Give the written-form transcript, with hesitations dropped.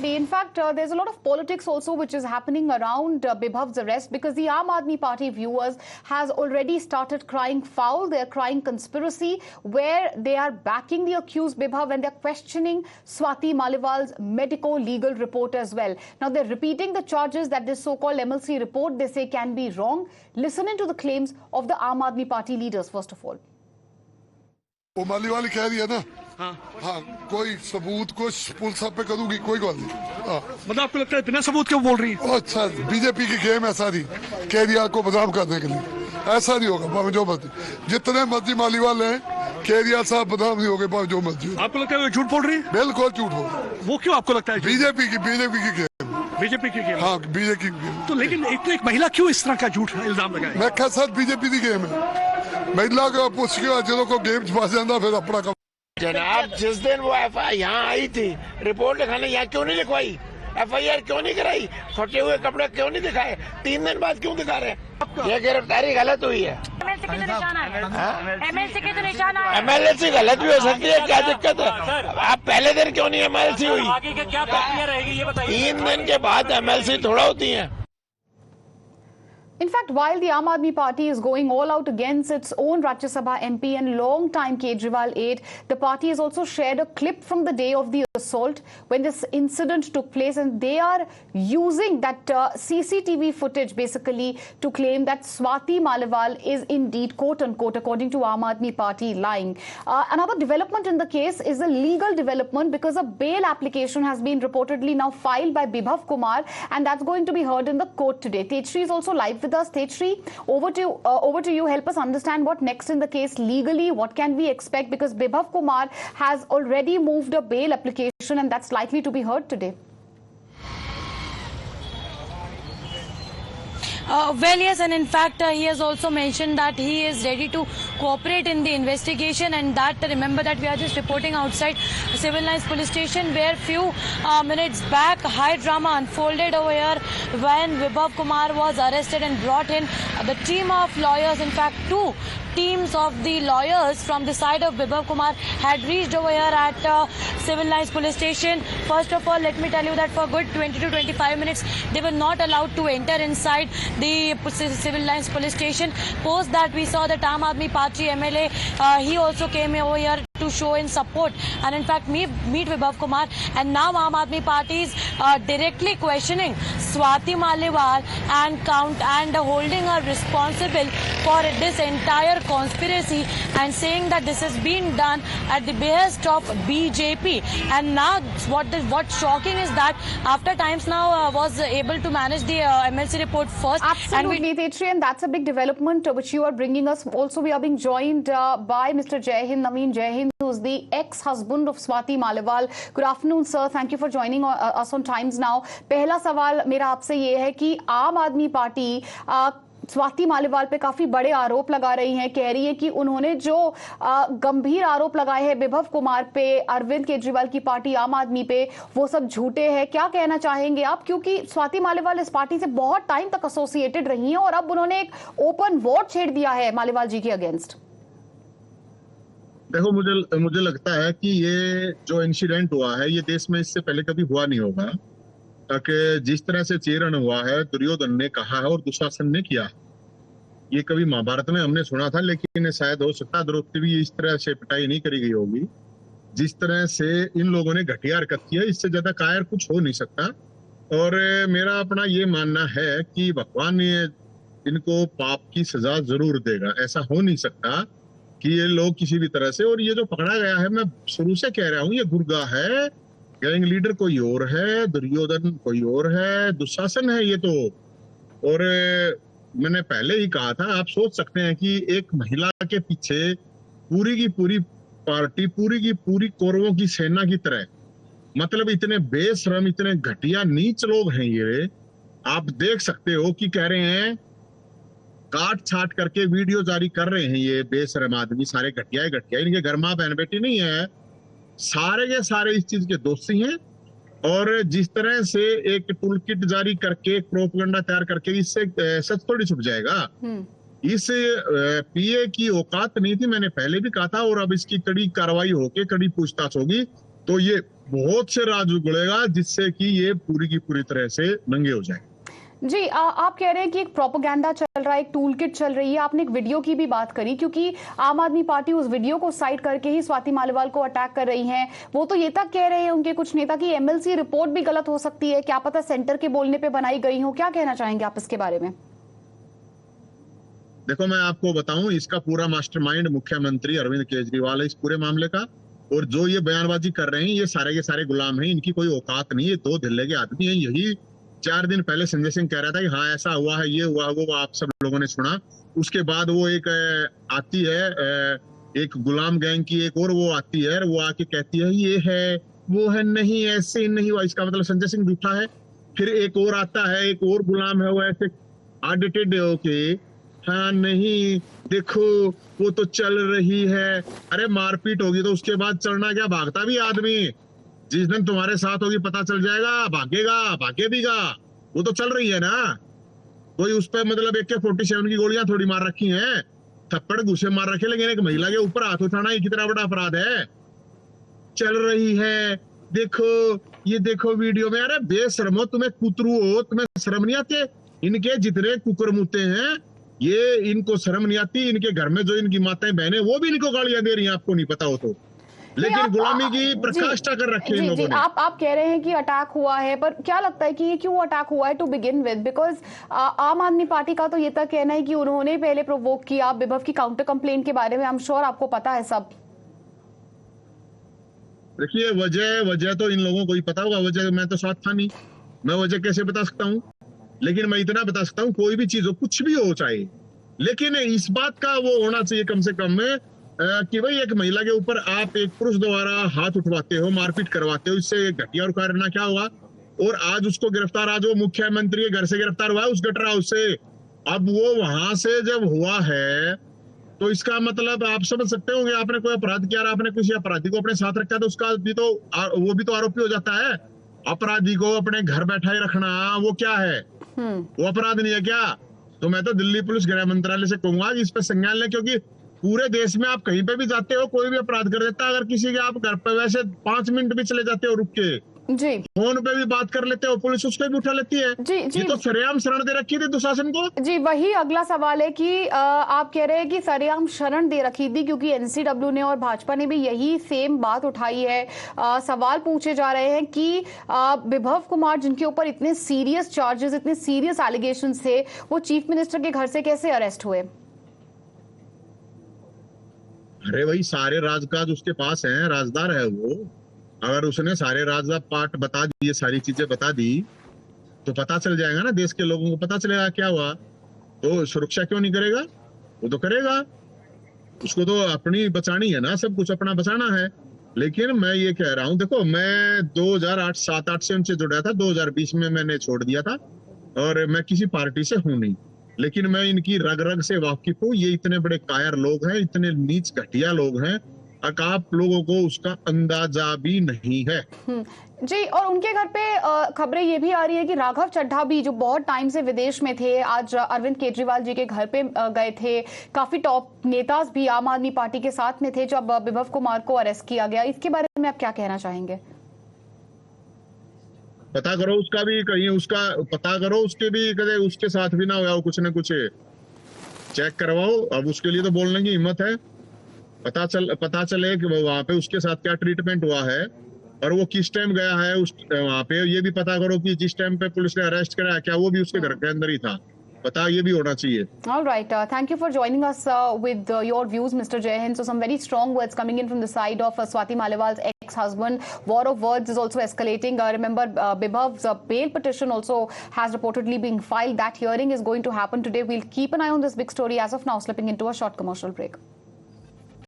Absolutely. In fact, there's a lot of politics also which is happening around Bibhav's arrest, because the Aam Aadmi Party viewers has already started crying foul. They're crying conspiracy, where they are backing the accused Bibhav and they're questioning Swati Maliwal's medico-legal report as well. Now, they're repeating the charges that this so-called MLC report, they say, can be wrong. Listen into the claims of the Aam Aadmi Party leaders, first of all. वो मालीवाल कह रही है ना, हाँ कोई सबूत को police आप पे करूंगी, कोई बात नहीं। मतलब आपको लगता है बिना सबूत क्यों बोल रही है? अच्छा, बीजेपी की गेम है सारी, केजरीवाल को बदनाम करने के लिए। ऐसा नहीं होगा, जो मर्जी जितने मर्जी मालीवाल हैं, केजरीवाल साहब बदनाम नहीं होंगे, जो मर्जी। आपको लगता है वो झूठ बोल रही है? बिल्कुल झूठ बोल रही है। वो क्यों आपको लगता है? बीजेपी की गेम। बीजेपी की गेम? हाँ, बीजेपी की गेम। तो लेकिन एक महिला क्यों इस तरह का झूठ इल्जाम लगाए? मैं क्या सर, बीजेपी की गेम है। महिला को पूछ के जिलों को गेम छुपा जाना, फिर अपना काम। जनाब, जिस दिन वो एफआईआर यहाँ आई थी रिपोर्ट लिखाने, यहाँ क्यों नहीं लिखवाई? एफआईआर क्यों नहीं कराई? फटे हुए कपड़े क्यों नहीं दिखाए? 3 दिन बाद क्यों दिखा रहे हैं? ये गिरफ्तारी गलत हुई है। एमएलसी के तो निशान है। एमएलसी गलत भी हो सकती है, क्या दिक्कत है? आप पहले दिन क्यों नहीं एमएलसी हुई? आगे के क्या प्रक्रिया रहेगी ये बताइए। 3 दिन के बाद एमएलसी थोड़ा होती है। In fact, while the Aam Aadmi Party is going all out against its own Rajya Sabha MP and long-time Kejriwal aide, the party has also shared a clip from the day of the assault when this incident took place, and they are using that CCTV footage basically to claim that Swati Maliwal is indeed, quote-unquote, according to Aam Aadmi Party, lying. Another development in the case is a legal development, because a bail application has been reportedly now filed by Bibhav Kumar, and that's going to be heard in the court today. Tejshri is also live with us. Tejshri, over to you. Help us understand what next in the case legally. What can we expect? Because Bibhav Kumar has already moved a bail application, and that's likely to be heard today. Well, yes, and in fact, he has also mentioned that he is ready to cooperate in the investigation, and that, remember that we are just reporting outside Civil Lines Police Station, where few minutes back high drama unfolded over here when Bibhav Kumar was arrested and brought in. The team of lawyers, in fact 2 teams of the lawyers from the side of Bibhav Kumar had reached over here at Civil Lines Police Station. First of all, let me tell you that for good 20 to 25 minutes they were not allowed to enter inside the Civil Lines Police Station. Post that, we saw that Aam Aadmi Party MLA, he also came over here to show in support and in fact meet Bibhav Kumar, and now Aam Aadmi Party is directly questioning Swati Maliwal and holding her responsible for this entire conspiracy and saying that this has been done at the behest of BJP. And now what's shocking is that after Times Now was able to manage the MLC report first. Absolutely, Tejshri, and that's a big development which you are bringing us. Also, we are being joined by Mr. Jai Hind, Naveen Jai Hind, who's the ex-husband of Swati Maliwal. Good afternoon, sir. Thank you for joining us on Times Now. पहला सवाल मेरा आपसे ये है कि आम आदमी party Swati Maliwal पे काफी बड़े आरोप लगा रही हैं, कह रही है कि उन्होंने जो गंभीर आरोप लगाए हैं बिभव कुमार पे, अरविंद केजरीवाल की पार्टी आम आदमी पे, वो सब झूठे हैं। क्या कहना चाहेंगे आप, क्योंकि स्वाति मालिवाल इस पार्टी से बहुत टाइम तक एसोसिएटेड रही हैं और अब उन्होंने एक ओपन वॉर छेड़ दिया है मालिवाल जी के अगेंस्ट? देखो, मुझे लगता है कि ये जो इंसिडेंट हुआ है ये देश में इससे पहले कभी हुआ नहीं होगा, ताकि जिस तरह से चीरण हुआ है, दुर्योधन ने कहा है और दुशासन ने किया, ये कभी महाभारत में हमने सुना था, लेकिन शायद हो सकता है द्रौपदी भी इस तरह से पिटाई नहीं करी गई होगी जिस तरह से इन लोगों ने घटिया हरकत किया। इससे ज्यादा कायर कुछ हो नहीं सकता। और मेरा अपना ये मानना है कि भगवान इनको पाप की सजा जरूर देगा। ऐसा हो नहीं सकता कि ये लोग किसी भी तरह से, और ये जो पकड़ा गया है, मैं शुरू से कह रहा हूँ, ये गुर्गा है, गैंग लीडर कोई और है, दुर्योधन कोई और है, दुशासन है ये तो। और मैंने पहले ही कहा था, आप सोच सकते हैं कि एक महिला के पीछे पूरी की पूरी पार्टी, पूरी की पूरी कौरवों की सेना की तरह, मतलब इतने बेशरम, इतने घटिया नीच लोग हैं ये। आप देख सकते हो कि कह रहे हैं, काट छाट करके वीडियो जारी कर रहे हैं ये बेशरम आदमी, सारे घटिया घटिया, इनके घर माँ बहन बेटी नहीं है, सारे के सारे इस चीज के दोषी हैं। और जिस तरह से एक टूल किट जारी करके, प्रोपेगेंडा तैयार करके, इससे सच थोड़ी छुप जाएगा। इस पीए की औकात नहीं थी, मैंने पहले भी कहा था, और अब इसकी कड़ी कार्रवाई होके कड़ी पूछताछ होगी तो ये बहुत से राज उगड़ेगा जिससे कि ये पूरी की पूरी तरह से नंगे हो जाए। जी, आप कह रहे हैं कि एक प्रोपेगेंडा चल रहा है, एक टूल किट चल रही है। आपने एक वीडियो की भी बात करी, क्योंकि आम आदमी पार्टी उस वीडियो को साइड करके ही स्वाति मालीवाल को अटैक कर रही है। वो तो ये तक कह रहे हैं उनके कुछ नेता की एमएलसी रिपोर्ट भी गलत हो सकती है, क्या पता सेंटर के बोलने पे बनाई गई हो। क्या कहना चाहेंगे आप इसके बारे में? देखो, मैं आपको बताऊं, इसका पूरा मास्टरमाइंड मुख्यमंत्री अरविंद केजरीवाल है इस पूरे मामले का। और जो ये बयानबाजी कर रहे हैं ये सारे गुलाम हैं, इनकी कोई औकात नहीं है। 2 धिल्ले के आदमी हैं। यही 4 दिन पहले संजय सिंह कह रहा था कि हाँ ऐसा हुआ है, ये हुआ, वो आप सब लोगों ने सुना। उसके बाद वो एक आती है, एक गुलाम गैंग की एक और वो आती है, वो आके कहती है ये है वो है, नहीं ऐसे नहीं हुआ, इसका मतलब संजय सिंह झूठा है। फिर एक और आता है, एक और गुलाम है, वो ऐसे ऑडिटेड होके हाँ नहीं देखो वो तो चल रही है। अरे मारपीट होगी तो उसके बाद चलना क्या, भागता भी आदमी। जिस दिन तुम्हारे साथ होगी पता चल जाएगा, भागे भीगा। वो तो चल रही है ना, कोई उस पर मतलब AK-47 की गोलियां थोड़ी मार रखी हैं, थप्पड़ घुसे मार रखे। लेकिन एक महिला के ऊपर हाथ उठाना कितना बड़ा अपराध है। चल रही है देखो, ये देखो वीडियो में। अरे बेशर्मो, तुम्हें कुतरू हो, तुम्हें शर्म नहीं आती? इनके जितने कुकरमुते हैं ये, इनको शर्म नहीं आती। इनके घर में जो इनकी माताएं बहनें वो भी इनको गालियां दे रही हैं, आपको नहीं पता हो तो। लेकिन गुलामी की प्रकाष्ठा कर रखी है इन लोगों ने। आप कह रहे हैं कि अटैक हुआ है, पर क्या लगता है कि ये क्यों अटैक हुआ है टू बिगिन विद? बिकॉज आम आदमी पार्टी का तो ये तक कहना है कि उन्होंने पहले प्रोवोक किया। विभव की काउंटर कंप्लेंट के बारे में आई एम श्योर आपको पता है सब। देखिए, वजह तो इन लोगों को ही पता होगा। वजह मैं तो साथ था नहीं, मैं वजह कैसे बता सकता हूँ? लेकिन मैं इतना बता सकता हूँ, कोई भी चीज हो, कुछ भी हो चाहे, लेकिन इस बात का वो होना चाहिए कम से कम में कि भाई एक महिला के ऊपर आप एक पुरुष द्वारा हाथ उठवाते हो, मारपीट करवाते हो, इससे घटिया और करना क्या होगा। और आज उसको गिरफ्तार, आज वो मुख्यमंत्री के घर से गिरफ्तार हुआ है उस गटर हाउस से। अब वो वहां से जब हुआ है तो इसका मतलब आप समझ सकते होंगे, आपने कोई अपराध किया, आपने किसी अपराधी को अपने साथ रखा तो उसका भी तो वो भी तो आरोपी हो जाता है। अपराधी को अपने घर बैठाए रखना वो क्या है? वो अपराध नहीं है क्या? तो मैं तो दिल्ली पुलिस गृह मंत्रालय से कहूंगा कि इस पर संज्ञान लें, क्योंकि पूरे देश में आप कहीं पे भी जाते हो, कोई भी अपराध कर देता है। अगर किसी के आप घर पे वैसे 5 मिनट भी चले जाते हो रुक के, जी फोन पे भी बात कर लेते हो, पुलिस उसको भी उठा लेती है। जी ये तो सरेआम शरण दे रखी थी दुशासन को। जी, वही अगला सवाल है कि आप कह रहे हैं कि सरेआम शरण दे रखी थी, क्योंकि एनसीडब्ल्यू ने और भाजपा ने भी यही सेम बात उठाई है। सवाल पूछे जा रहे हैं कि विभव कुमार, जिनके ऊपर इतने सीरियस चार्जेस, इतने सीरियस एलिगेशंस थे, वो चीफ मिनिस्टर के घर से कैसे अरेस्ट हुए? अरे भाई, सारे राजकाज उसके पास हैं, राजदार है वो। अगर उसने सारे राज पाठ बता दिए, सारी चीजें बता दी, तो पता चल जाएगा ना, देश के लोगों को पता चलेगा क्या हुआ। तो सुरक्षा क्यों नहीं करेगा? वो तो करेगा, उसको तो अपनी बचानी है ना, सब कुछ अपना बचाना है। लेकिन मैं ये कह रहा हूँ, देखो मैं 2007-8 से उनसे जुड़ा था, 2020 में मैंने छोड़ दिया था, और मैं किसी पार्टी से हूं नहीं, लेकिन मैं इनकी रग रग से वाकिफ हूँ। ये इतने बड़े कायर लोग हैं, इतने नीच घटिया लोग हैं, आप लोगों को उसका अंदाजा भी नहीं है। जी, और उनके घर पे खबरें ये भी आ रही है कि राघव चड्ढा भी, जो बहुत टाइम से विदेश में थे, आज अरविंद केजरीवाल जी के घर पे गए थे। काफी टॉप नेताज भी आम आदमी पार्टी के साथ में थे जब विभव कुमार को अरेस्ट किया गया। इसके बारे में आप क्या कहना चाहेंगे? पता करो उसका भी, कहीं उसका पता करो, उसके भी कदे उसके साथ भी ना हुआ कुछ न कुछ, चेक करवाओ। अब उसके लिए तो बोलने की हिम्मत है। पता चले कि वहां पे उसके साथ क्या ट्रीटमेंट हुआ है और वो किस टाइम गया है उस वहां पे। ये भी पता करो कि जिस टाइम पे पुलिस ने अरेस्ट कराया क्या वो भी उसके घर के अंदर ही था। पता ये भी होना चाहिए। All right, thank you for joining us with your views, Mr. Jai Hind. So some very strong words coming in from the side of Swati Maliwal's ex-husband. War of words is also escalating. Remember, Bibhav's bail petition also has reportedly been filed. That hearing is going to happen today. We'll keep an eye on this big story. As of now, slipping into a short commercial break.